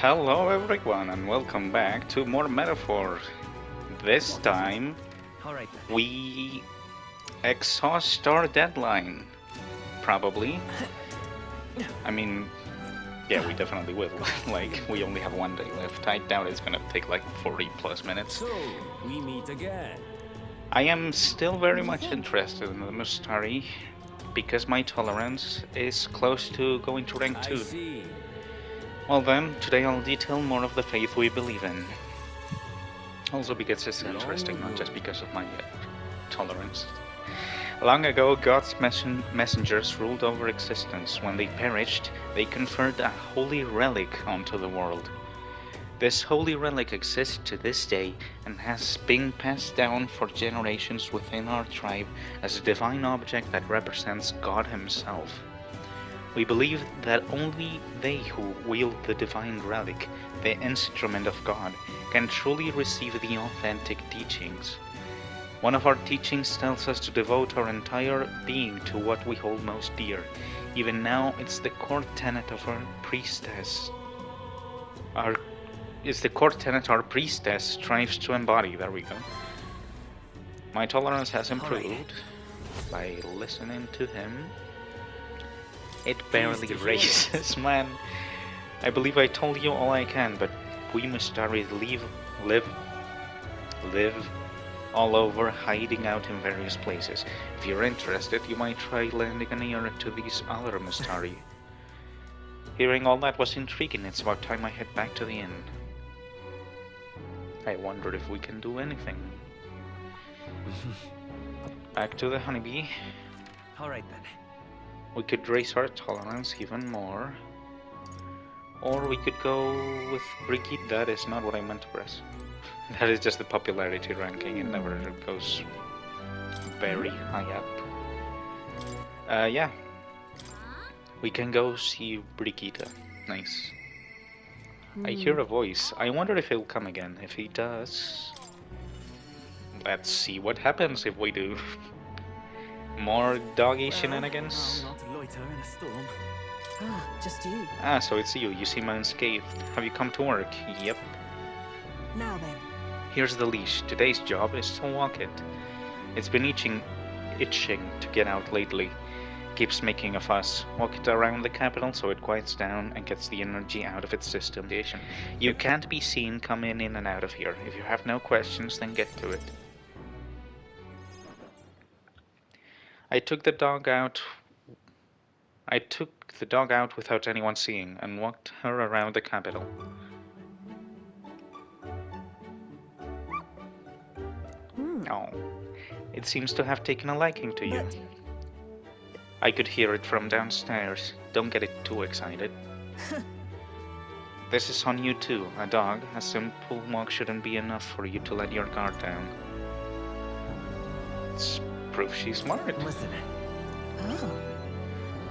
Hello everyone and welcome back to more Metaphor. This time Alright then. we exhaust our deadline. Probably. I mean, yeah, we definitely will. Like, we only have one day left. I doubt it's gonna take like 40 plus minutes. So, we meet again. I am still very What do you much think? interested in the Mustari because my tolerance is close to going to rank I 2. see. Well then, today I'll detail more of the faith we believe in. Also because it's interesting, not just because of my tolerance. Long ago, God's messengers ruled over existence. When they perished, they conferred a holy relic onto the world. This holy relic exists to this day and has been passed down for generations within our tribe as a divine object that represents God Himself. We believe that only they who wield the divine relic, the instrument of God, can truly receive the authentic teachings. One of our teachings tells us to devote our entire being to what we hold most dear. Even now, it's the core tenet of our priestess. Our priestess strives to embody. There we go. My tolerance has improved by listening to him. It barely raises, man. I believe I told you all I can, but we Mustari live all over, hiding out in various places. If you're interested, you might try landing an ear to these other Mustari. Hearing all that was intriguing. It's about time I head back to the inn. I wonder if we can do anything. Back to the honeybee. Alright then. We could raise our tolerance even more. Or we could go with Brigitte. That is not what I meant to press. That is just the popularity ranking. It never goes very high up. Yeah. We can go see Brigitte. Nice. I hear a voice. I wonder if he'll come again. If he does... Let's see what happens if we do. More doggy shenanigans? I'll not loiter in a storm. Ah, just you. Ah, so it's you. You seem unscathed. Have you come to work? Yep. Now then. Here's the leash. Today's job is to walk it. It's been itching to get out lately. Keeps making a fuss. Walk it around the capital so it quiets down and gets the energy out of its system. You can't be seen coming in and out of here. If you have no questions, then get to it. I took the dog out without anyone seeing and walked her around the capital. Oh, it seems to have taken a liking to you. But I could hear it from downstairs. Don't get it too excited. This is on you too. A dog, a simple walk shouldn't be enough for you to let your guard down. It's proof she's smart. Listen, oh,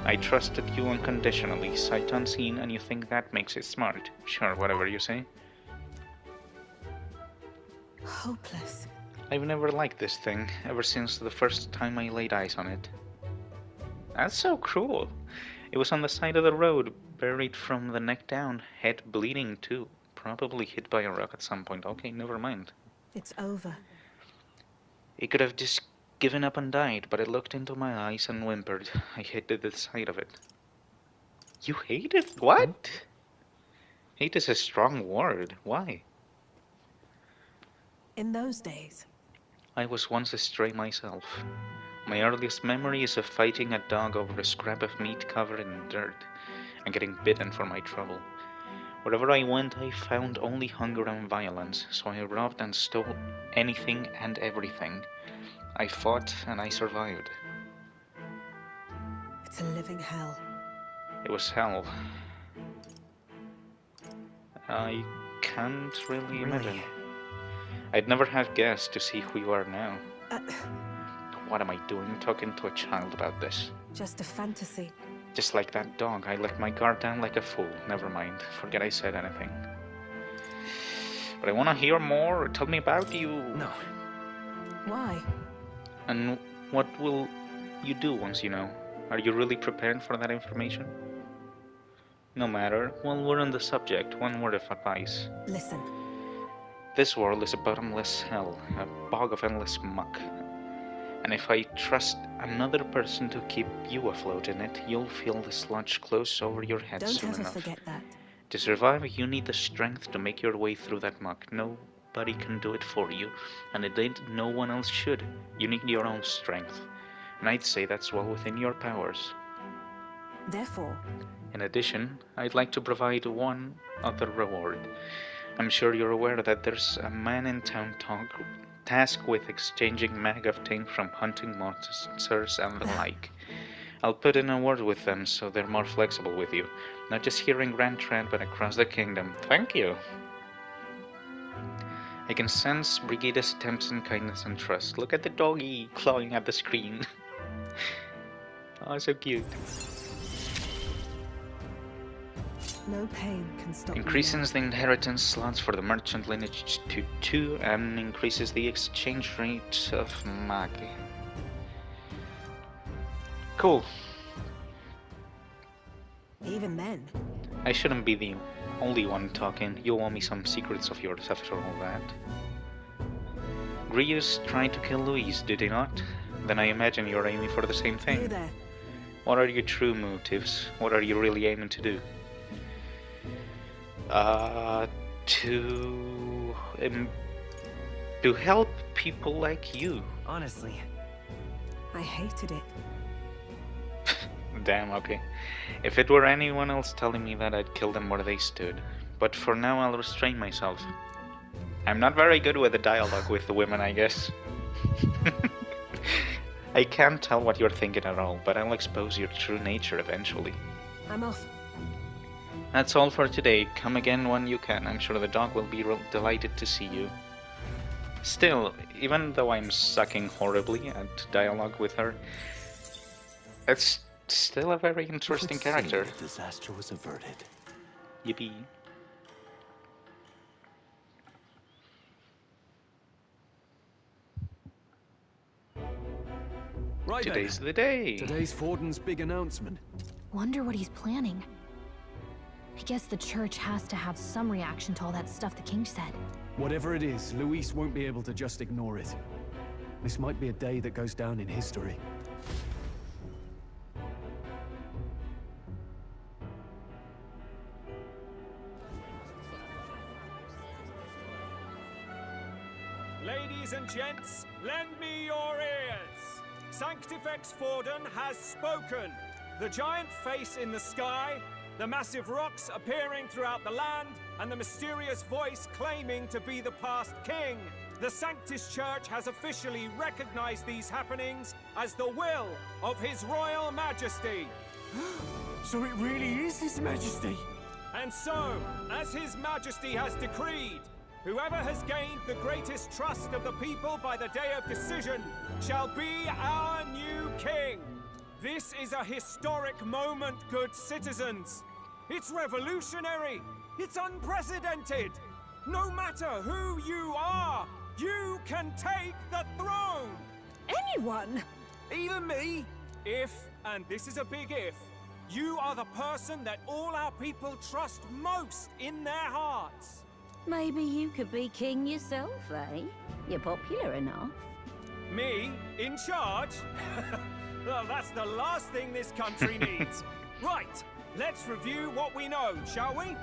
I trusted you unconditionally, sight unseen, and you think that makes it smart. Sure, whatever you say. hopeless. I've never liked this thing, ever since the first time I laid eyes on it. That's so cruel. It was on the side of the road, buried from the neck down, head bleeding too. Probably hit by a rock at some point. Okay, never mind. It's over. It could have just given up and died, but it looked into my eyes and whimpered. I hated the sight of it. You hate it? What? Hate is a strong word. Why? In those days. I was once a stray myself. My earliest memory is of fighting a dog over a scrap of meat covered in dirt and getting bitten for my trouble. Wherever I went, I found only hunger and violence, so I robbed and stole anything and everything. I fought and I survived. It's a living hell. It was hell. I can't really imagine. I'd never have guessed to see who you are now. What am I doing talking to a child about this? Just a fantasy. Just like that dog, I let my guard down like a fool. Never mind, forget I said anything. But I want to hear more. Tell me about you. no. Why? And what will you do once you know? Are you really prepared for that information? No matter, while we're on the subject, one word of advice. Listen, This world is a bottomless hell, a bog of endless muck. And if I trust another person to keep you afloat in it, you'll feel the sludge close over your head don't soon ever enough. forget that. To survive, you need the strength to make your way through that muck. Nobody can do it for you, and indeed no one else should. You need your own strength, and I'd say that's well within your powers. Therefore, In addition, I'd like to provide one other reward. I'm sure you're aware that there's a man in town tasked with exchanging magaftain from hunting monsters and the like. I'll put in a word with them so they're more flexible with you, not just here in Grand Trent but across the kingdom. Thank you! I can sense Brigida's attempts in kindness and trust. Look at the doggy clawing at the screen. Oh, so cute. no pain can stop me now. Increases the inheritance slots for the merchant lineage to 2 and increases the exchange rate of mag. Cool. Even then, I shouldn't be the only one talking. You owe me some secrets of yours after all that. Grius tried to kill Louise, did he not? Then I imagine you're aiming for the same you thing. there. What are your true motives? What are you really aiming to do? To help people like you. Honestly, I hated it. Damn, okay. If it were anyone else telling me that, I'd kill them where they stood. But for now, I'll restrain myself. I'm not very good with the dialogue with the women, I guess. I can't tell what you're thinking at all, but I'll expose your true nature eventually. I'm off. That's all for today. Come again when you can. I'm sure the dog will be delighted to see you. Still, even though I'm sucking horribly at dialogue with her, it's still a very interesting character. The disaster was averted. Yippee. right Today's then. the day. Today's Forden's big announcement. Wonder what he's planning. I guess the church has to have some reaction to all that stuff the king said. Whatever it is, Luis won't be able to just ignore it. This might be a day that goes down in history. Ladies and gents, lend me your ears. Sanctifex Forden has spoken. The giant face in the sky, the massive rocks appearing throughout the land, and the mysterious voice claiming to be the past king. The Sanctus Church has officially recognized these happenings as the will of His Royal Majesty. So it really is His Majesty? And so, as His Majesty has decreed, whoever has gained the greatest trust of the people by the day of decision shall be our new king. This is a historic moment, good citizens. It's revolutionary. It's unprecedented. No matter who you are, you can take the throne. Anyone? Even me. If, and this is a big if, you are the person that all our people trust most in their hearts. Maybe you could be king yourself, eh? You're popular enough. Me? In charge? Well, that's the last thing this country needs. Right, let's review what we know, shall we?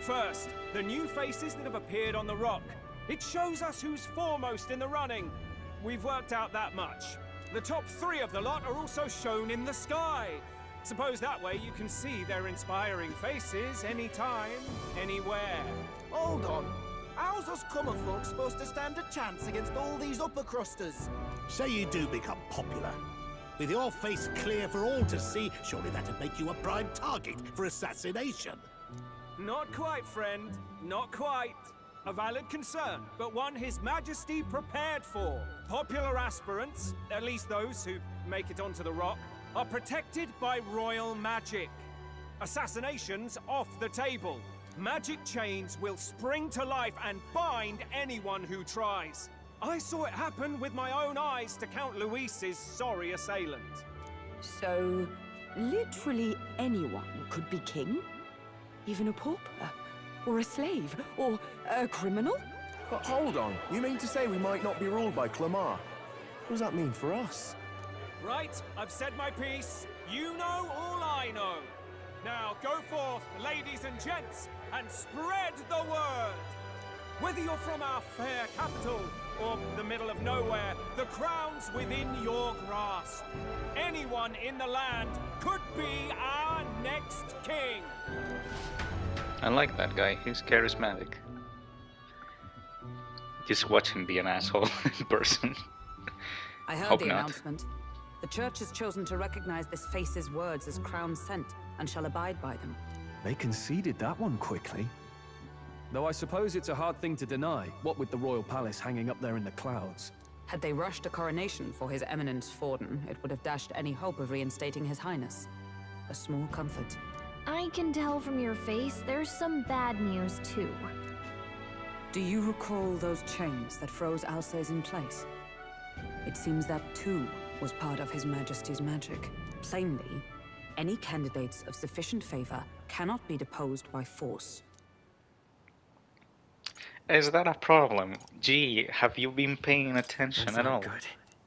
First, the new faces that have appeared on the rock. It shows us who's foremost in the running. We've worked out that much. The top 3 of the lot are also shown in the sky. Suppose that way you can see their inspiring faces anytime, anywhere. Hold on. How's us common folk supposed to stand a chance against all these upper crusters? Say you do become popular. With your face clear for all to see, surely that'd make you a prime target for assassination. Not quite, friend. Not quite. A valid concern, but one His Majesty prepared for. Popular aspirants, at least those who make it onto the rock, are protected by royal magic. Assassinations off the table. Magic chains will spring to life and bind anyone who tries. I saw it happen with my own eyes to Count Luis's sorry assailant. So, literally anyone could be king? Even a pauper? Or a slave? Or a criminal? But hold on, you mean to say we might not be ruled by Clamar? What does that mean for us? Right, I've said my piece. You know all I know. Now go forth, ladies and gents, and spread the word. Whether you're from our fair capital or the middle of nowhere, the crown's within your grasp. Anyone in the land could be our next king. I like that guy, he's charismatic. Just watch him be an asshole in person. I heard Hope the not. announcement. The church has chosen to recognize this face's words as crown sent and shall abide by them. They conceded that one quickly. Though I suppose it's a hard thing to deny, what with the royal palace hanging up there in the clouds. Had they rushed a coronation for His Eminence Forden, it would have dashed any hope of reinstating His Highness. A small comfort. I can tell from your face there's some bad news too. Do you recall those chains that froze Alsace in place? It seems that too was part of His Majesty's magic. Plainly, any candidates of sufficient favor cannot be deposed by force. Is that a problem? Gee, have you been paying attention at all?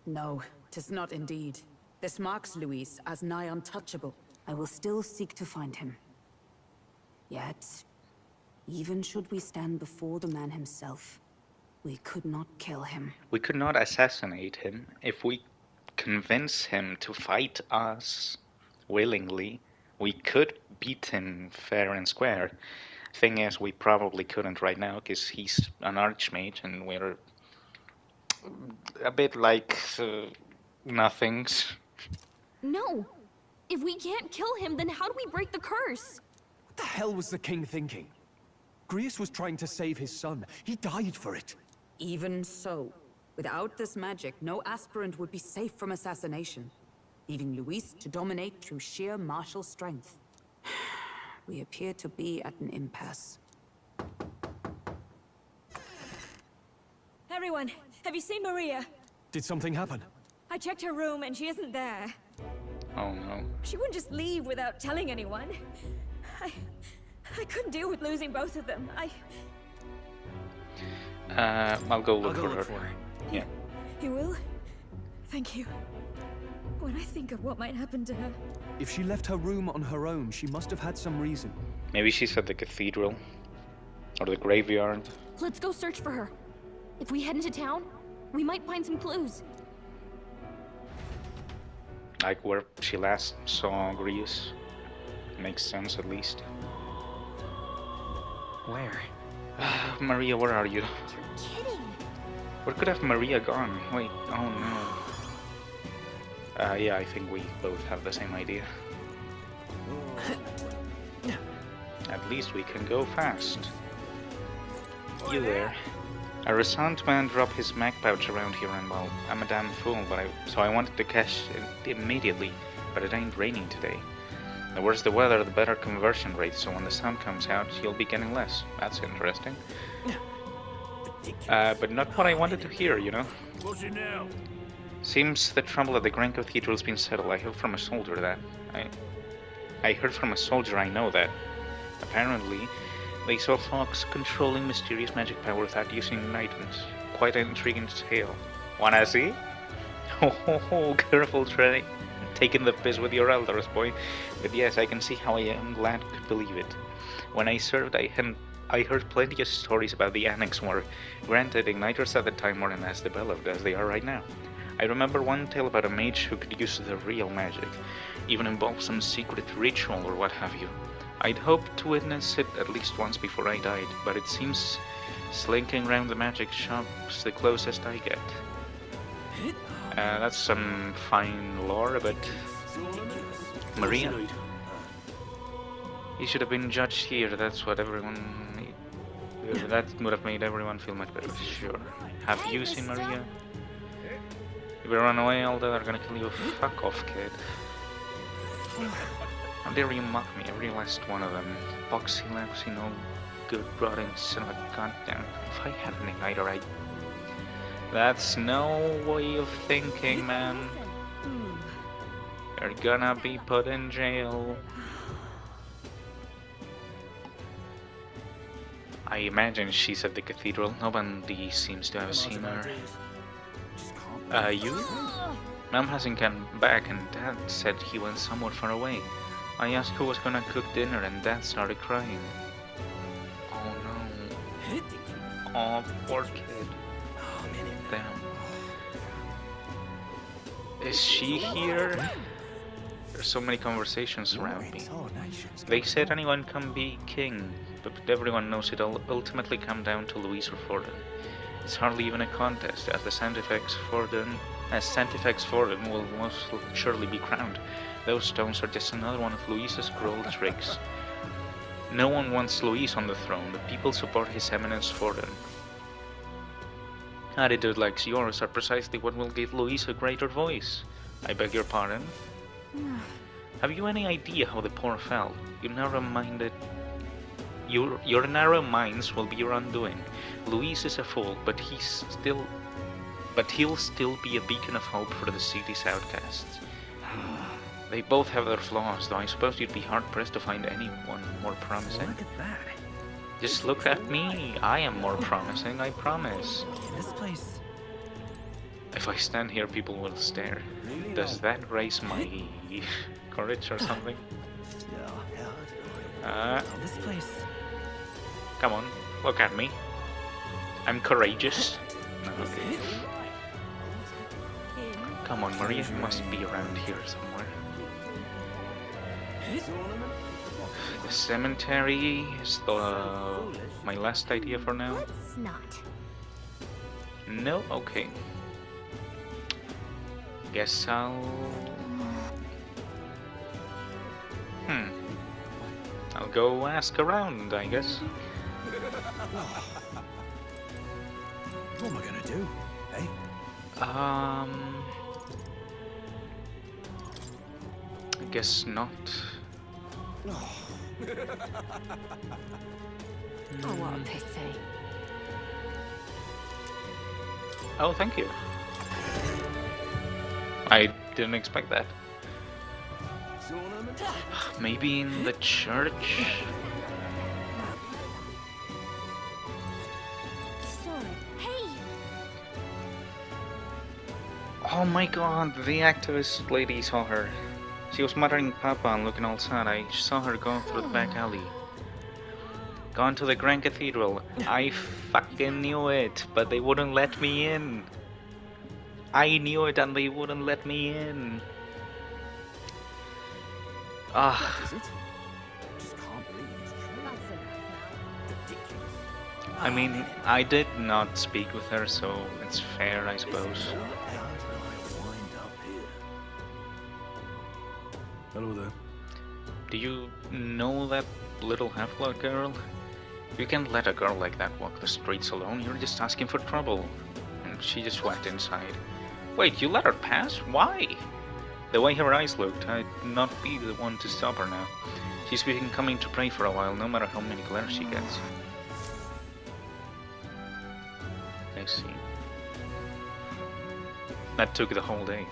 No, 'tis not indeed. This marks Luis as nigh untouchable. I will still seek to find him. Yet, even should we stand before the man himself, we could not kill him. We could not assassinate him. If we convince him to fight us willingly, we could beat him fair and square. Thing is, we probably couldn't right now because he's an archmage and we're a bit like nothings. No! If we can't kill him, then how do we break the curse? What the hell was the king thinking? Grius was trying to save his son. He died for it. Even so, without this magic, no aspirant would be safe from assassination, leaving Luis to dominate through sheer martial strength. We appear to be at an impasse. Everyone, have you seen Maria? Did something happen? I checked her room and she isn't there. Oh no. She wouldn't just leave without telling anyone. I couldn't deal with losing both of them. I'll go look for her. Yeah. You will? Thank you. When I think of what might happen to her... If she left her room on her own, she must have had some reason. Maybe she's at the cathedral. Or the graveyard. Let's go search for her. If we head into town, we might find some clues. Like where she last saw Grius. Makes sense at least. Where? Maria, where are you? You're kidding! Where could have Maria gone? Wait, oh no. Yeah, I think we both have the same idea. At least we can go fast. You there. A recent man dropped his mag pouch around here and well, I'm a damn fool, so I wanted to cash it immediately, but it ain't raining today. The worse the weather, the better conversion rate, so when the sun comes out, you'll be getting less. That's interesting. But not what I wanted to hear, you know? What's it now? Seems the trouble at the Grand Cathedral's been settled. I heard from a soldier that... I heard from a soldier I know that. Apparently, they saw Fox controlling mysterious magic power without using items. Quite an intriguing tale. Wanna see? Oh, careful, Trey. Taking the piss with your elders, boy. But yes, I can see how a young lad could believe it. When I served, I heard plenty of stories about the Annex War. Granted, igniters at the time weren't as developed as they are right now. I remember one tale about a mage who could use the real magic, even involve some secret ritual or what have you. I'd hoped to witness it at least once before I died, but it seems slinking around the magic shop's the closest I get. That's some fine lore, but... Maria? He should have been judged here, that's what everyone... That would have made everyone feel much better, sure. Have you seen Maria? If you run away, all that are gonna kill you. Fuck off, kid. How dare you mock me, every last one of them. Boxy laps, no good, rotting son of a goddamn... If I had an igniter, I'd... That's no way of thinking, man. You're gonna be put in jail. I imagine she's at the cathedral. Nobody seems to have seen her. You? Mom hasn't come back and Dad said he went somewhere far away. I asked who was gonna cook dinner and Dad started crying. Oh no. Oh, poor kid. Damn. Is she here? There's so many conversations around me. They said anyone can be king, but everyone knows it'll ultimately come down to Louise or Forden. It's hardly even a contest, as Santifex Forden will most surely be crowned. Those stones are just another one of Louise's cruel tricks. No one wants Louise on the throne, but people support His Eminence Forden. Attitude like yours are precisely what will give Louise a greater voice. I beg your pardon? Have you any idea how the poor fell? Your narrow minds will be your undoing. Louise is a fool, but he'll still be a beacon of hope for the city's outcasts. They both have their flaws, though I suppose you'd be hard-pressed to find anyone more promising. Look at that. Just look at me. I am more promising, I promise. This place. If I stand here, people will stare. Does that raise my courage or something? This place. Come on, look at me. I'm courageous. No, okay. Come on, Maria must be around here somewhere. The cemetery is my last idea for now. Let's not. No? Okay. Guess I'll go ask around, I guess. What am I gonna do, eh? I guess not. Oh, what a pity. Oh, thank you. I didn't expect that. Maybe in the church? Oh my god, the activist lady saw her. She was muttering Papa and looking all sad. I saw her go through the back alley. Gone to the Grand Cathedral. I fucking knew it, but they wouldn't let me in. I knew it and they wouldn't let me in. I mean, I did not speak with her, so it's fair, I suppose. Hello there. Do you know that little half-blood girl? You can't let a girl like that walk the streets alone. You're just asking for trouble. And she just went inside. Wait, you let her pass? Why? The way her eyes looked, I'd not be the one to stop her now. She's been coming to pray for a while, no matter how many glares she gets. I see. That took the whole day.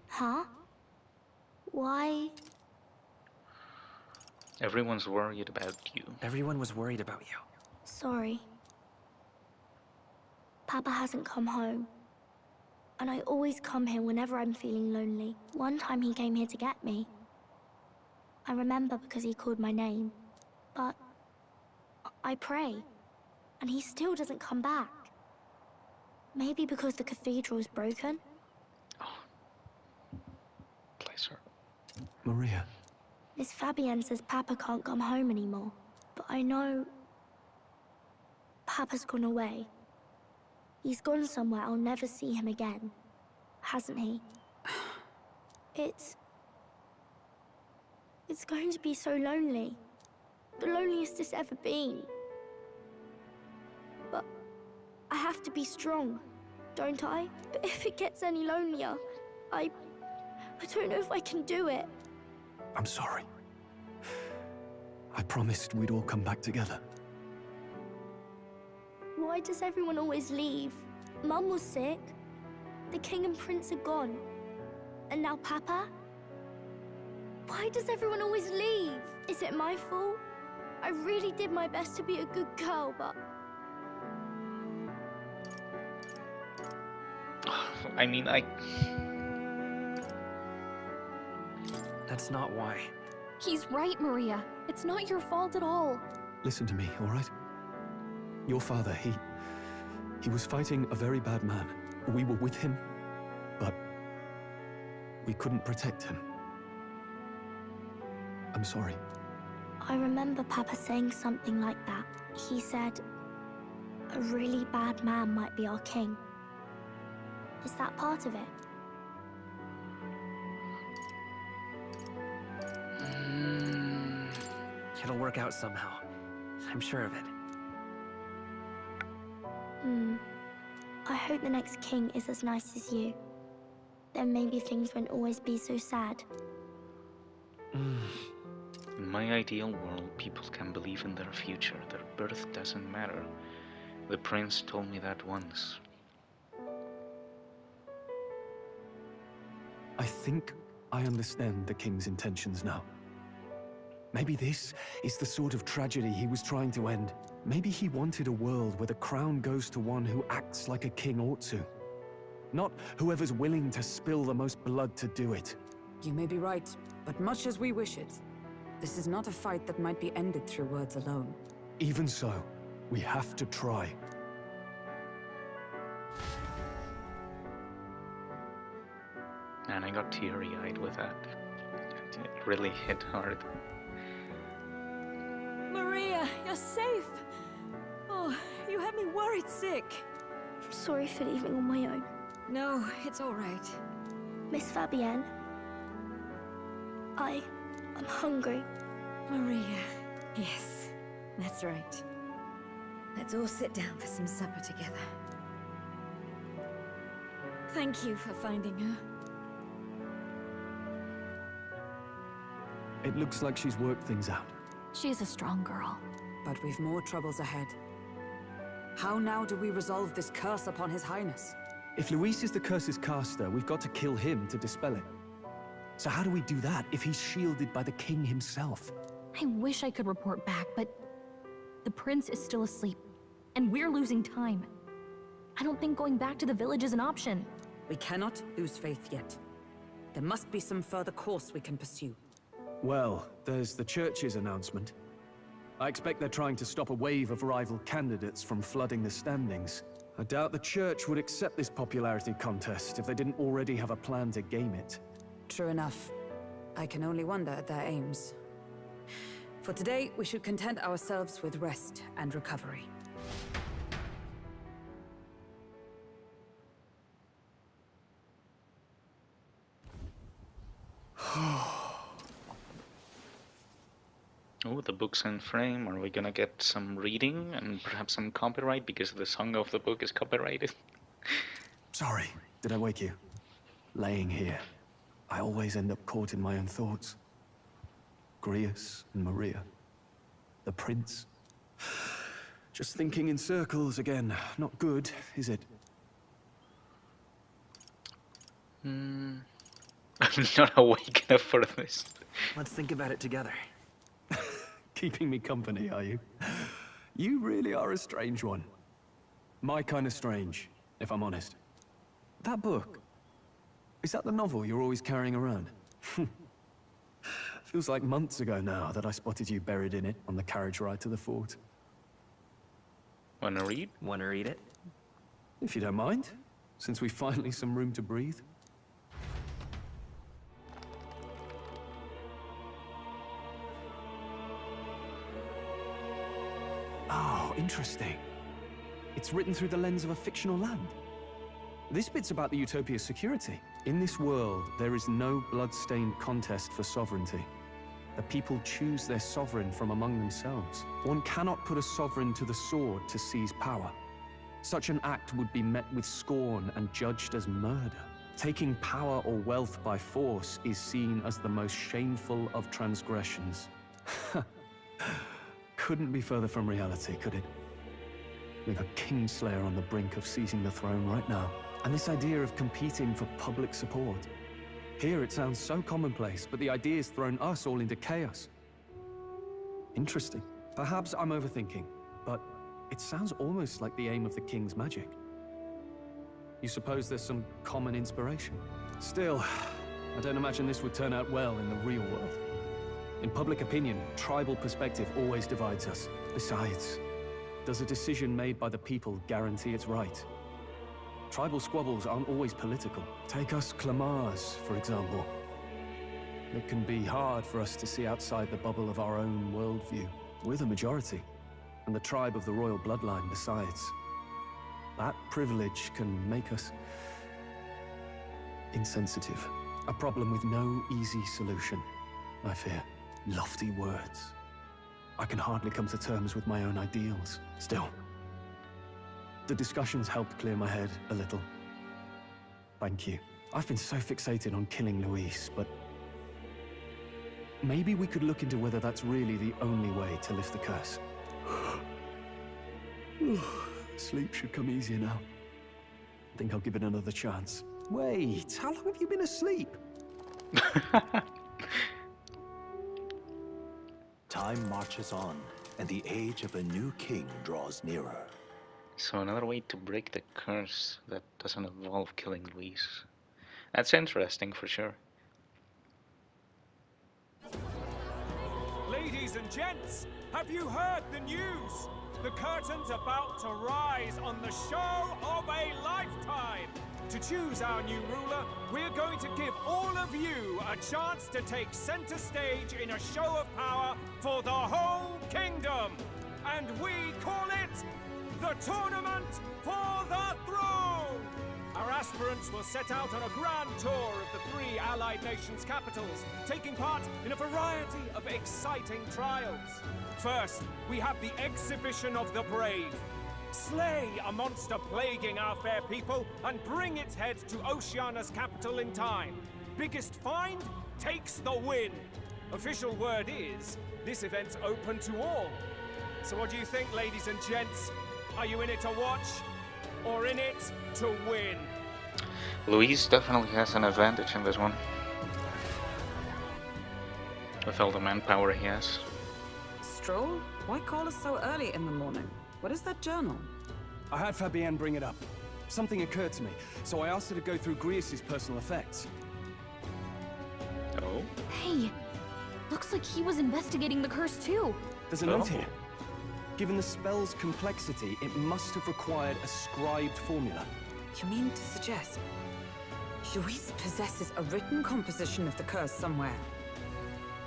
Huh? Why? Everyone's worried about you. Everyone was worried about you. Sorry. Papa hasn't come home. And I always come here whenever I'm feeling lonely. One time he came here to get me. I remember because he called my name. But I pray, and he still doesn't come back. Maybe because the cathedral's broken? Oh. Bless her. Maria. Miss Fabienne says Papa can't come home anymore. But I know Papa's gone away. He's gone somewhere I'll never see him again. Hasn't he? It's going to be so lonely. The loneliest it's ever been. But I have to be strong, don't I? But if it gets any lonelier, I don't know if I can do it. I'm sorry. I promised we'd all come back together. Why does everyone always leave? Mum was sick. The King and Prince are gone. And now Papa? Why does everyone always leave? Is it my fault? I really did my best to be a good girl, but... I mean, That's not why. He's right, Maria. It's not your fault at all. Listen to me, all right? Your father, he was fighting a very bad man. We were with him, but we couldn't protect him. I'm sorry. I remember Papa saying something like that. He said, a really bad man might be our king. Is that part of it? It'll work out somehow. I'm sure of it. I hope the next king is as nice as you. Then maybe things won't always be so sad. in my ideal world, people can believe in their future. Their birth doesn't matter. The prince told me that once. I think I understand the king's intentions now. Maybe this is the sort of tragedy he was trying to end. Maybe he wanted a world where the crown goes to one who acts like a king ought to. Not whoever's willing to spill the most blood to do it. You may be right, but much as we wish it, this is not a fight that might be ended through words alone. Even so, we have to try. And I got teary-eyed with that. It really hit hard. Maria, you're safe. Oh, you had me worried sick. I'm sorry for leaving on my own. No, it's all right. Miss Fabienne, I'm hungry. Maria, yes, that's right. Let's all sit down for some supper together. Thank you for finding her. It looks like she's worked things out. She's a strong girl. But we've more troubles ahead. How now do we resolve this curse upon His Highness? If Luis is the curse's caster, we've got to kill him to dispel it. So how do we do that if he's shielded by the king himself? I wish I could report back, but the prince is still asleep, and we're losing time. I don't think going back to the village is an option. We cannot lose faith yet. There must be some further course we can pursue. Well, there's the church's announcement. I expect they're trying to stop a wave of rival candidates from flooding the standings. I doubt the church would accept this popularity contest if they didn't already have a plan to game it. True enough. I can only wonder at their aims. For today, we should content ourselves with rest and recovery. Oh, the book's in frame. Are we gonna get some reading and perhaps some copyright because the song of the book is copyrighted? Sorry, did I wake you? Laying here, I always end up caught in my own thoughts. Grius and Maria. The prince. Just thinking in circles again. Not good, is it? I'm not awake enough for this. Let's think about it together. Keeping me company, are you? You really are a strange one. My kind of strange, if I'm honest. That book, is that the novel you're always carrying around? Feels like months ago now that I spotted you buried in it on the carriage ride to the fort. Wanna read? Wanna read it? If you don't mind, since we've finally some room to breathe. Oh, interesting. It's written through the lens of a fictional land. This bit's about the Utopia's security. In this world, there is no blood-stained contest for sovereignty. The people choose their sovereign from among themselves. One cannot put a sovereign to the sword to seize power. Such an act would be met with scorn and judged as murder. Taking power or wealth by force is seen as the most shameful of transgressions. Couldn't be further from reality, could it? We've a Kingslayer on the brink of seizing the throne right now. And this idea of competing for public support. Here it sounds so commonplace, but the idea's thrown us all into chaos. Interesting. Perhaps I'm overthinking, but it sounds almost like the aim of the king's magic. You suppose there's some common inspiration? Still, I don't imagine this would turn out well in the real world. In public opinion, tribal perspective always divides us. Besides, does a decision made by the people guarantee it's right? Tribal squabbles aren't always political. Take us Clamars, for example. It can be hard for us to see outside the bubble of our own worldview. We're the majority, and the tribe of the royal bloodline besides. That privilege can make us insensitive. A problem with no easy solution, I fear. Lofty words. I can hardly come to terms with my own ideals. Still, the discussions helped clear my head a little. Thank you. I've been so fixated on killing Luis, but maybe we could look into whether that's really the only way to lift the curse. Sleep should come easier now. I think I'll give it another chance. Wait, how long have you been asleep? Time marches on, and the age of a new king draws nearer. So another way to break the curse that doesn't involve killing Luis. That's interesting for sure. Ladies and gents, have you heard the news? The curtain's about to rise on the show of a lifetime. To choose our new ruler, we're going to give all of you a chance to take center stage in a show of power for the whole kingdom. And we call it the Tournament for the Throne! Our aspirants will set out on a grand tour of the 3 allied nations' capitals, taking part in a variety of exciting trials. First, we have the Exhibition of the Brave. Slay a monster plaguing our fair people and bring its head to Oceania's capital in time. Biggest find takes the win. Official word is, this event's open to all. So what do you think, ladies and gents? Are you in it to watch, or in it to win? Luis definitely has an advantage in this one. With all the manpower he has. Stroll? Why call us so early in the morning? What is that journal? I had Fabienne bring it up. Something occurred to me, so I asked her to go through Grius' personal effects. Oh? Hey, looks like he was investigating the curse too. There's a note here. Given the spell's complexity, it must have required a scribed formula. You mean to suggest Luis possesses a written composition of the curse somewhere?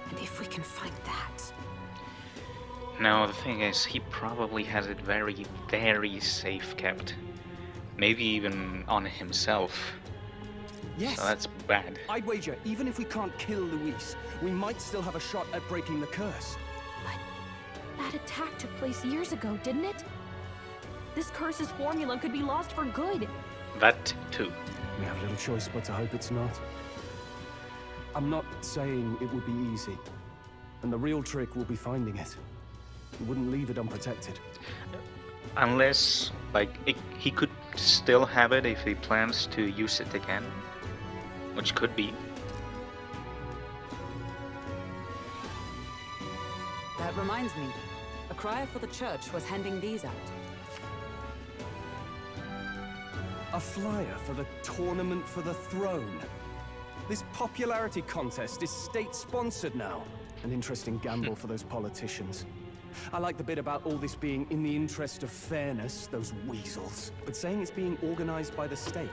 And if we can find that... Now the thing is, he probably has it very, very safe kept. Maybe even on himself. Yes. So that's bad. I'd wager, even if we can't kill Luis, we might still have a shot at breaking the curse. But that attack took place years ago, didn't it? This curse's formula could be lost for good. That too. We have little choice but to hope it's not. I'm not saying it would be easy. And the real trick will be finding it. He wouldn't leave it unprotected. Unless, like, he could still have it if he plans to use it again. Which could be. That reminds me. A crier for the church was handing these out. A flyer for the Tournament for the Throne. This popularity contest is state-sponsored now. An interesting gamble for those politicians. I like the bit about all this being in the interest of fairness, those weasels. But saying it's being organized by the state.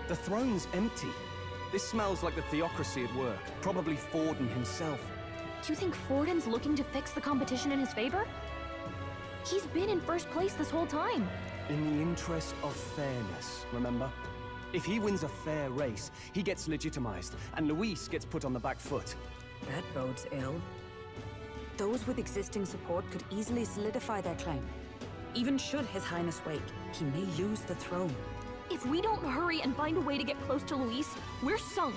The throne's empty. This smells like the theocracy at work. Probably Forden himself. Do you think Forden's looking to fix the competition in his favor? He's been in first place this whole time. In the interest of fairness, remember? If he wins a fair race, he gets legitimized, and Luis gets put on the back foot. That bodes ill. Those with existing support could easily solidify their claim. Even should His Highness wake, he may lose the throne. If we don't hurry and find a way to get close to Luis, we're sunk.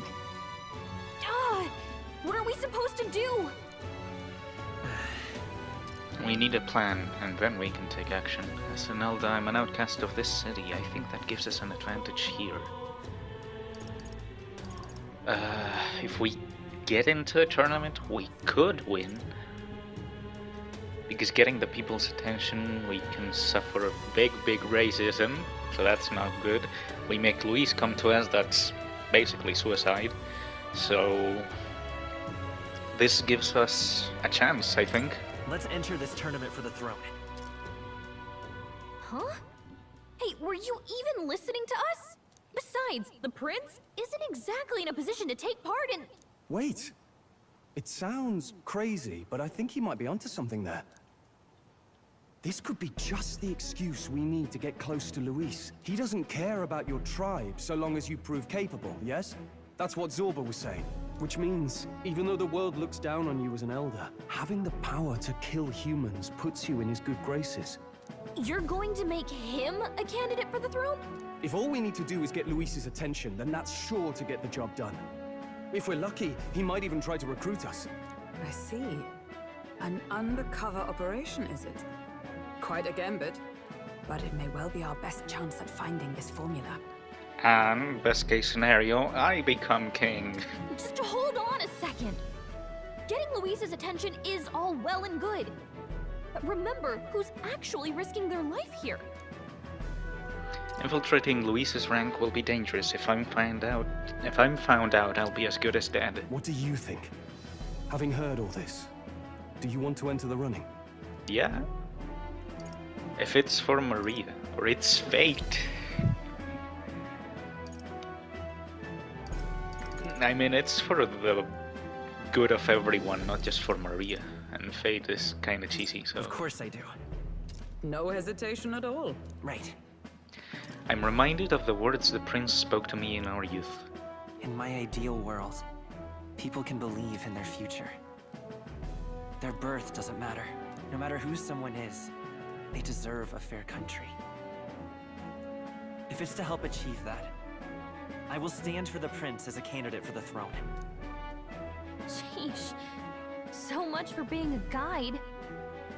What are we supposed to do? We need a plan, and then we can take action. As an Elder, I'm an outcast of this city. I think that gives us an advantage here. If we get into a tournament, we could win. Because getting the people's attention, we can suffer big racism, so that's not good. We make Luis come to us, that's basically suicide. So this gives us a chance, I think. Let's enter this tournament for the throne. Huh? Hey, were you even listening to us? Besides, the prince isn't exactly in a position to take part in... Wait. It sounds crazy, but I think he might be onto something there. This could be just the excuse we need to get close to Luis. He doesn't care about your tribe so long as you prove capable, yes? That's what Zorba was saying. Which means, even though the world looks down on you as an elder, having the power to kill humans puts you in his good graces. You're going to make him a candidate for the throne? If all we need to do is get Luis's attention, then that's sure to get the job done. If we're lucky, he might even try to recruit us. I see. An undercover operation, is it? Quite a gambit. But it may well be our best chance at finding this formula. And best case scenario, I become king. Just hold on a second. Getting Luis's attention is all well and good. But remember who's actually risking their life here. Infiltrating Luis's rank will be dangerous. If I'm found out, I'll be as good as dead. What do you think? Having heard all this, do you want to enter the running? Yeah. If it's for Maria, or it's fate. I mean, it's for the good of everyone, not just for Maria. And fate is kinda cheesy, so... Of course I do. No hesitation at all. Right. I'm reminded of the words the prince spoke to me in our youth. In my ideal world, people can believe in their future. Their birth doesn't matter. No matter who someone is, they deserve a fair country. If it's to help achieve that, I will stand for the prince as a candidate for the throne. Sheesh. So much for being a guide.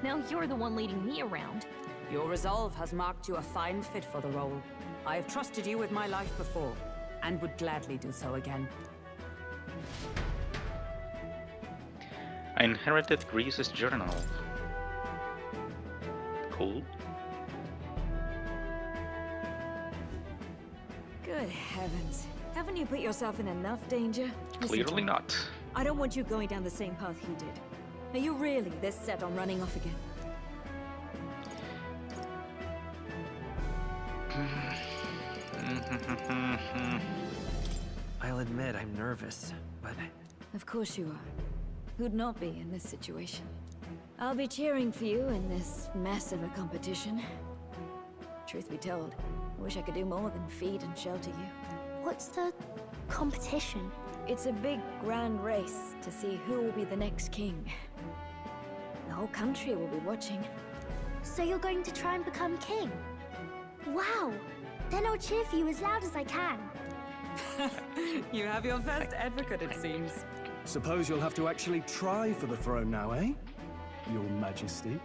Now you're the one leading me around. Your resolve has marked you a fine fit for the role. I have trusted you with my life before, and would gladly do so again. I inherited Greece's journal. Cool. Good heavens. Haven't you put yourself in enough danger? Listen, Clearly Tom, not. I don't want you going down the same path he did. Are you really this set on running off again? I'll admit I'm nervous, but... Of course you are. Who'd not be in this situation? I'll be cheering for you in this mess of a competition. Truth be told, I wish I could do more than feed and shelter you. What's the competition? It's a big, grand race to see who will be the next king. The whole country will be watching. So you're going to try and become king? Wow! Then I'll cheer for you as loud as I can. You have your best advocate, it seems. Suppose you'll have to actually try for the throne now, eh? Your Majesty.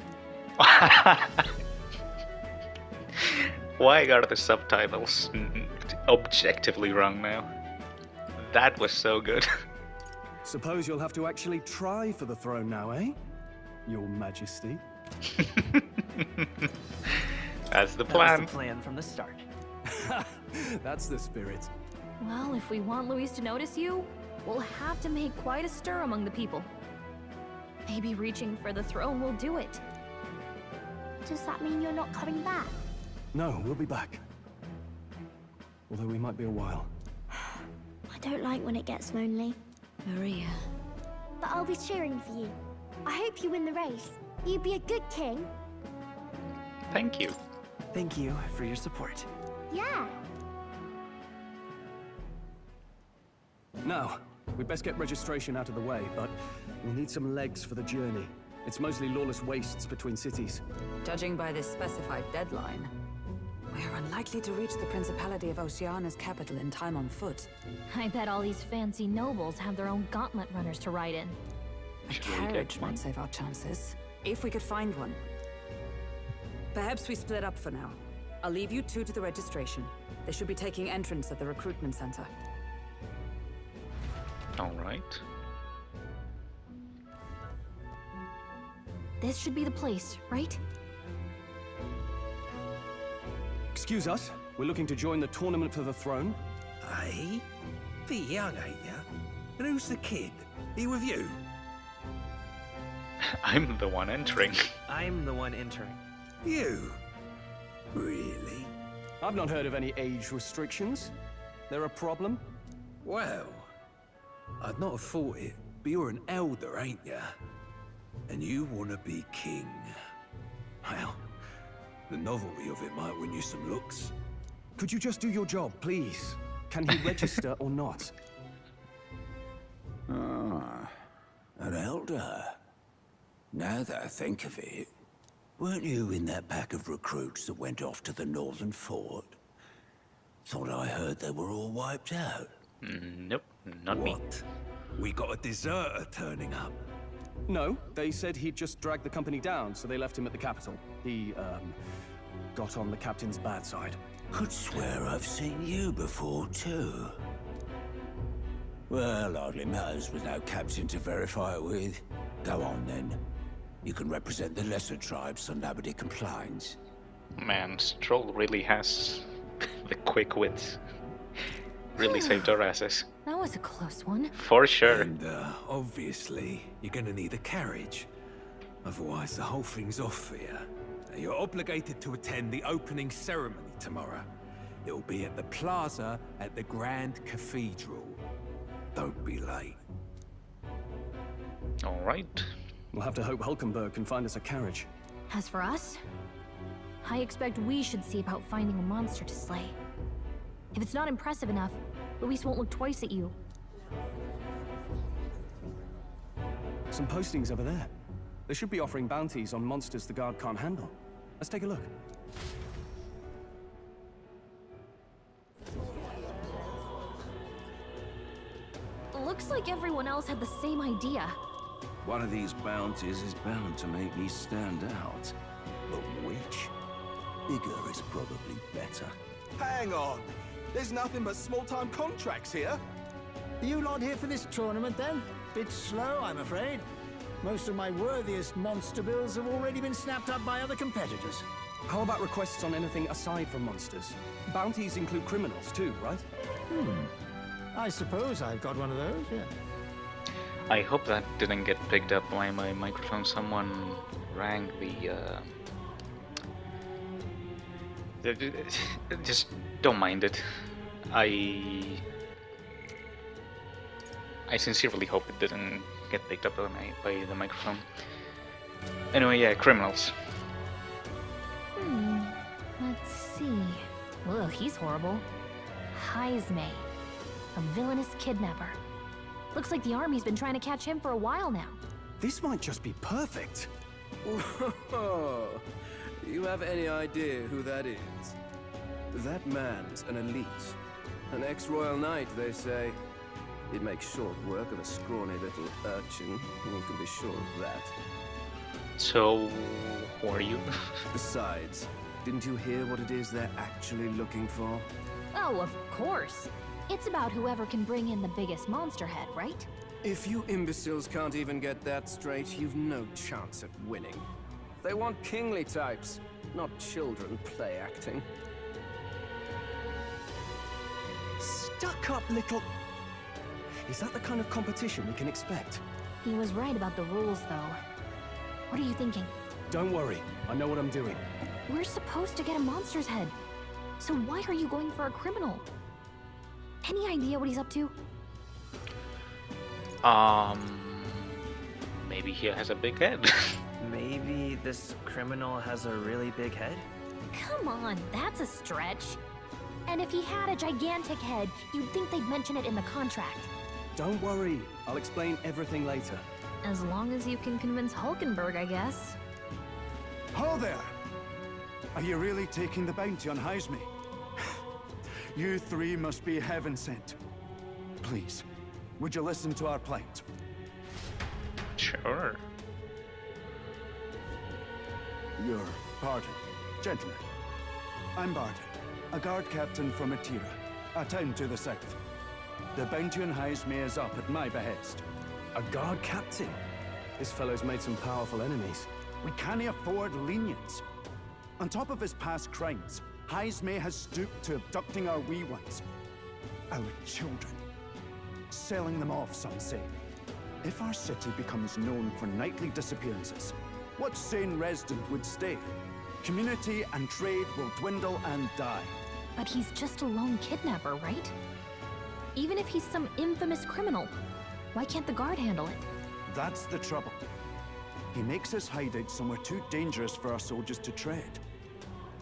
Why are the subtitles objectively wrong now? That was so good. Suppose you'll have to actually try for the throne now, eh? Your Majesty. That's the That plan. was the plan from the start. That's the spirit. Well, if we want Luis to notice you, we'll have to make quite a stir among the people. Maybe reaching for the throne will do it. Does that mean you're not coming back? No, we'll be back. Although we might be a while. I don't like when it gets lonely. Maria. But I'll be cheering for you. I hope you win the race. You'd be a good king. Thank you. Thank you for your support. Yeah. Now, we'd best get registration out of the way, but we'll need some legs for the journey. It's mostly lawless wastes between cities. Judging by this specified deadline, we are unlikely to reach the Principality of Oceana's capital in time on foot. I bet all these fancy nobles have their own gauntlet runners to ride in. A carriage might save our chances, if we could find one. Perhaps we split up for now. I'll leave you two to the registration. They should be taking entrance at the recruitment center. Alright. This should be the place, right? Excuse us, we're looking to join the tournament for the throne. Aye? Bit young, ain't ya? And who's the kid? He with you? I'm the one entering. I'm the one entering. You? Really? I've not heard of any age restrictions. There a problem? Well, I'd not have thought it, but you're an elder, ain't ya? And you want to be king. Well, the novelty of it might win you some looks. Could you just do your job, please? Can he register or not? Ah, an elder. Now that I think of it, weren't you in that pack of recruits that went off to the northern fort? Thought I heard they were all wiped out. Nope, not me. What? We got a deserter turning up. No, they said he'd just dragged the company down, so they left him at the capital. He, got on the captain's bad side. Could swear I've seen you before, too. Well, hardly matters with no captain to verify it with. Go on, then. You can represent the lesser tribes so nobody complains. Man, Stroll really has the quick wits. Really saved our asses. That was a close one. For sure. And, obviously, you're gonna need a carriage. Otherwise, the whole thing's off for you. Now, you're obligated to attend the opening ceremony tomorrow. It'll be at the plaza at the Grand Cathedral. Don't be late. Alright. We'll have to hope Hulkenberg can find us a carriage. As for us, I expect we should see about finding a monster to slay. If it's not impressive enough, Luis won't look twice at you. Some postings over there. They should be offering bounties on monsters the guard can't handle. Let's take a look. Looks like everyone else had the same idea. One of these bounties is bound to make me stand out. But which? Bigger is probably better. Hang on! There's nothing but small-time contracts here. You lot here for this tournament, then? Bit slow, I'm afraid. Most of my worthiest monster bills have already been snapped up by other competitors. How about requests on anything aside from monsters? Bounties include criminals too, right? I suppose I've got one of those, yeah. I hope that didn't get picked up by my microphone. Someone rang just don't mind it. I sincerely hope it didn't get picked up by the microphone. Anyway, yeah, criminals. Let's see. Ugh, he's horrible. Heisme, a villainous kidnapper. Looks like the army's been trying to catch him for a while now. This might just be perfect. Whoa. You have any idea who that is? That man's an elite. An ex-royal knight, they say. He'd make short work of a scrawny little urchin, you can be sure of that. So, who are you? Besides, didn't you hear what it is they're actually looking for? Oh, of course. It's about whoever can bring in the biggest monster head, right? If you imbeciles can't even get that straight, you've no chance at winning. They want kingly types, not children play acting. Stuck-up little... Is that the kind of competition we can expect? He was right about the rules, though. What are you thinking? Don't worry, I know what I'm doing. We're supposed to get a monster's head. So why are you going for a criminal? Any idea what he's up to? Maybe he has a big head. Maybe this criminal has a really big head? Come on, that's a stretch. And if he had a gigantic head, you'd think they'd mention it in the contract. Don't worry, I'll explain everything later. As long as you can convince Hulkenberg, I guess. Ho there! Are you really taking the bounty on Heisme? You three must be heaven sent. Please, would you listen to our plight? Sure. Your pardon, gentlemen. I'm Barton, a guard captain from Atira, a town to the south. The bounty on Heisme is up at my behest. A guard captain? This fellow's made some powerful enemies. We can't afford lenience. On top of his past crimes, Heisme has stooped to abducting our wee ones. Our children. Selling them off, some say. If our city becomes known for nightly disappearances, what sane resident would stay? Community and trade will dwindle and die. But he's just a lone kidnapper, right? Even if he's some infamous criminal, why can't the guard handle it? That's the trouble. He makes his hideout somewhere too dangerous for our soldiers to tread.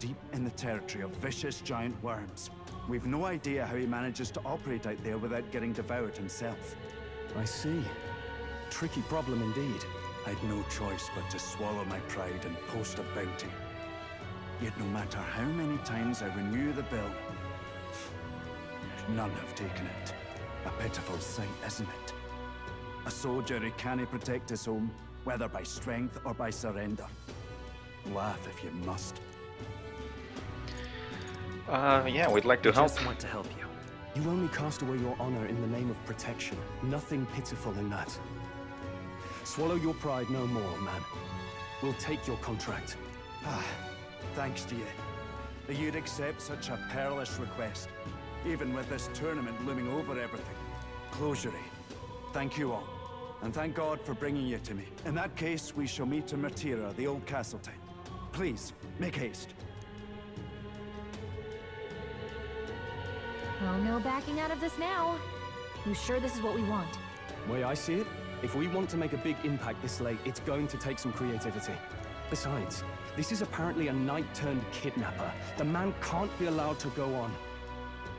Deep in the territory of vicious giant worms. We've no idea how he manages to operate out there without getting devoured himself. I see. Tricky problem indeed. I'd no choice but to swallow my pride and post a bounty. Yet no matter how many times I renew the bill, none have taken it. A pitiful sight, isn't it? A soldier who can't protect his home, whether by strength or by surrender. Laugh if you must. Yeah, we'd like to help. Just want to help you. You only cast away your honor in the name of protection. Nothing pitiful in that. Swallow your pride no more, man. We'll take your contract. Thanks to you. That you'd accept such a perilous request, even with this tournament looming over everything. Closure. Thank you all. And thank God for bringing you to me. In that case, we shall meet in Martira, the old castle town. Please, make haste. Oh, no backing out of this now. You sure this is what we want? Way I see it, if we want to make a big impact this late, it's going to take some creativity. Besides, this is apparently a knight-turned-kidnapper. The man can't be allowed to go on.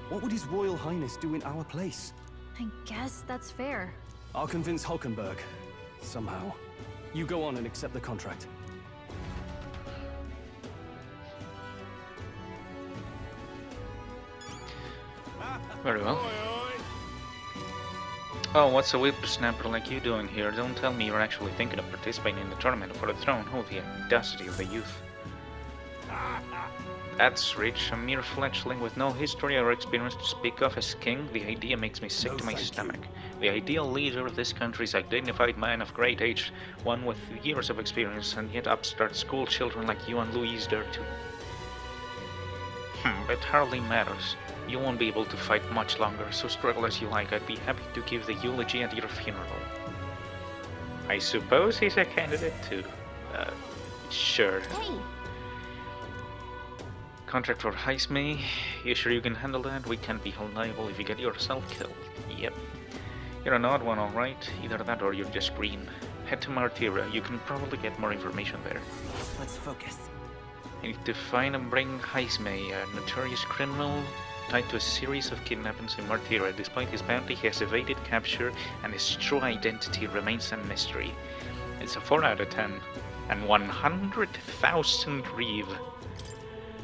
What would His Royal Highness do in our place? I guess that's fair. I'll convince Hulkenberg. Somehow. You go on and accept the contract. Very well. Oh, what's a whippersnapper like you doing here? Don't tell me you're actually thinking of participating in the tournament for the throne. Oh, the audacity of the youth. That's rich. A mere fledgling with no history or experience to speak of as king. The idea makes me sick to my stomach. The ideal leader of this country is a dignified man of great age, one with years of experience, and yet upstart school children like you and Louise dare to. It hardly matters. You won't be able to fight much longer, so struggle as you like. I'd be happy to give the eulogy at your funeral. I suppose he's a candidate too. Sure. Hey! Contract for Heisme. You sure you can handle that? We can't be held liable if you get yourself killed. Yep. You're an odd one, alright. Either that or you're just green. Head to Martira. You can probably get more information there. Let's focus. I need to find and bring Heisme, a notorious criminal tied to a series of kidnappings in Martira. Despite his bounty, he has evaded capture, and his true identity remains a mystery. It's a 4 out of 10. And 100,000 reeve.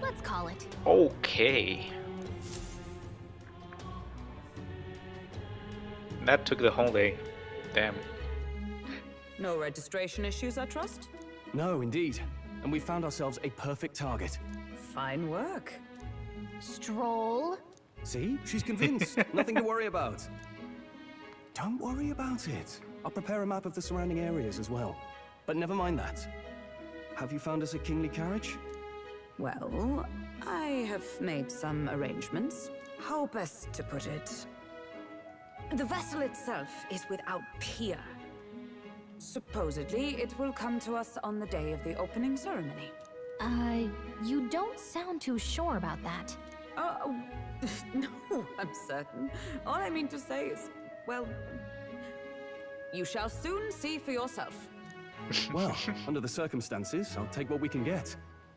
Let's call it. Okay. That took the whole day. Damn. No registration issues, I trust? No, indeed. And we found ourselves a perfect target. Fine work. Stroll. See? She's convinced. Nothing to worry about. Don't worry about it. I'll prepare a map of the surrounding areas as well. But never mind that. Have you found us a kingly carriage? Well, I have made some arrangements. How best to put it? The vessel itself is without peer. Supposedly, it will come to us on the day of the opening ceremony. You don't sound too sure about that. No, I'm certain. All I mean to say is, well, you shall soon see for yourself. Well, under the circumstances, I'll take what we can get.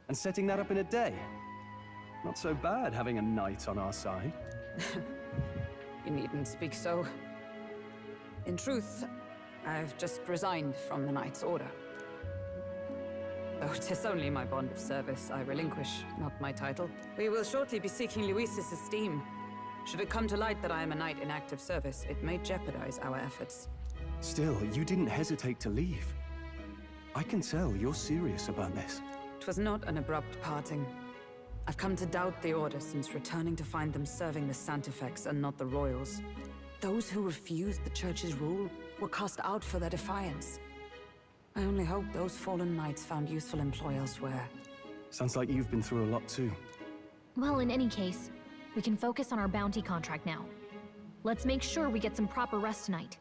And setting that up in a day. Not so bad having a knight on our side. You needn't speak so. In truth, I've just resigned from the Knight's Order. Though 'tis only my bond of service I relinquish, not my title. We will shortly be seeking Luis's esteem. Should it come to light that I am a knight in active service, it may jeopardize our efforts. Still, you didn't hesitate to leave. I can tell you're serious about this. It was not an abrupt parting. I've come to doubt the Order since returning to find them serving the Santifex and not the Royals. Those who refused the church's rule were cast out for their defiance. I only hope those fallen knights found useful employ elsewhere. Sounds like you've been through a lot too. Well, in any case, we can focus on our bounty contract now. Let's make sure we get some proper rest tonight.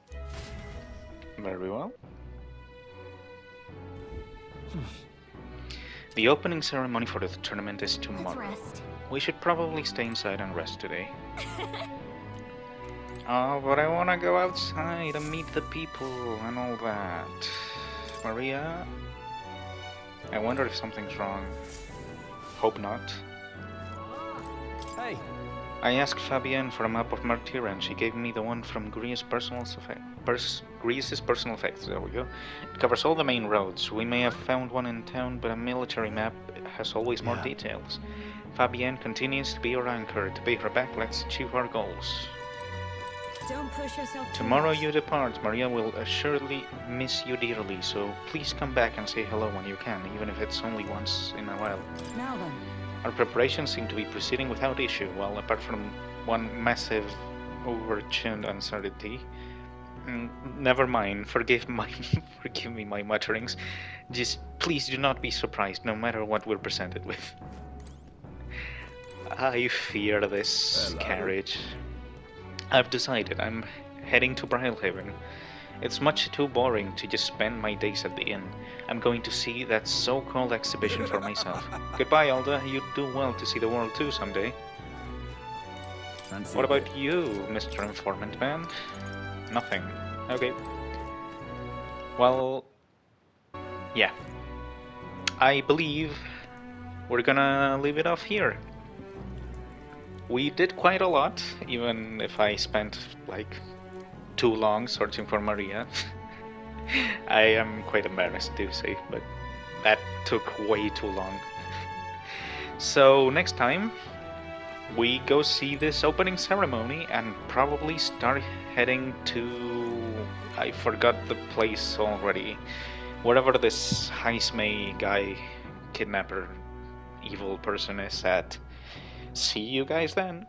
Very well. The opening ceremony for the tournament is tomorrow. Let's rest. We should probably stay inside and rest today. Oh, but I wanna go outside and meet the people and all that. Maria? I wonder if something's wrong. Hope not. Hey! I asked Fabienne for a map of Martyr and she gave me the one from Greece's personal effects. There we go. It covers all the main roads. We may have found one in town, but a military map has always more details. Fabienne continues to be our anchor. To pay her back, let's achieve our goals. Don't push yourself too Tomorrow much. you depart. Maria will assuredly miss you dearly, so please come back and say hello when you can, even if it's only once in a while. Now then. Our preparations seem to be proceeding without issue, well, apart from one massive overtuned uncertainty. Never mind, forgive me my mutterings. Just please do not be surprised, no matter what we're presented with. I fear this carriage. I've decided I'm heading to Brilhaven. It's much too boring to just spend my days at the inn. I'm going to see that so-called exhibition for myself. Goodbye, Alda. You'd do well to see the world too someday. What about you, Mr. Informant Man? Nothing. Okay. Well, yeah. I believe we're gonna leave it off here. We did quite a lot, even if I spent like too long searching for Maria. I am quite embarrassed to say, but that took way too long. So next time we go see this opening ceremony and probably start heading to... I forgot the place already. Wherever this Heismay guy, kidnapper, evil person is at. See you guys then.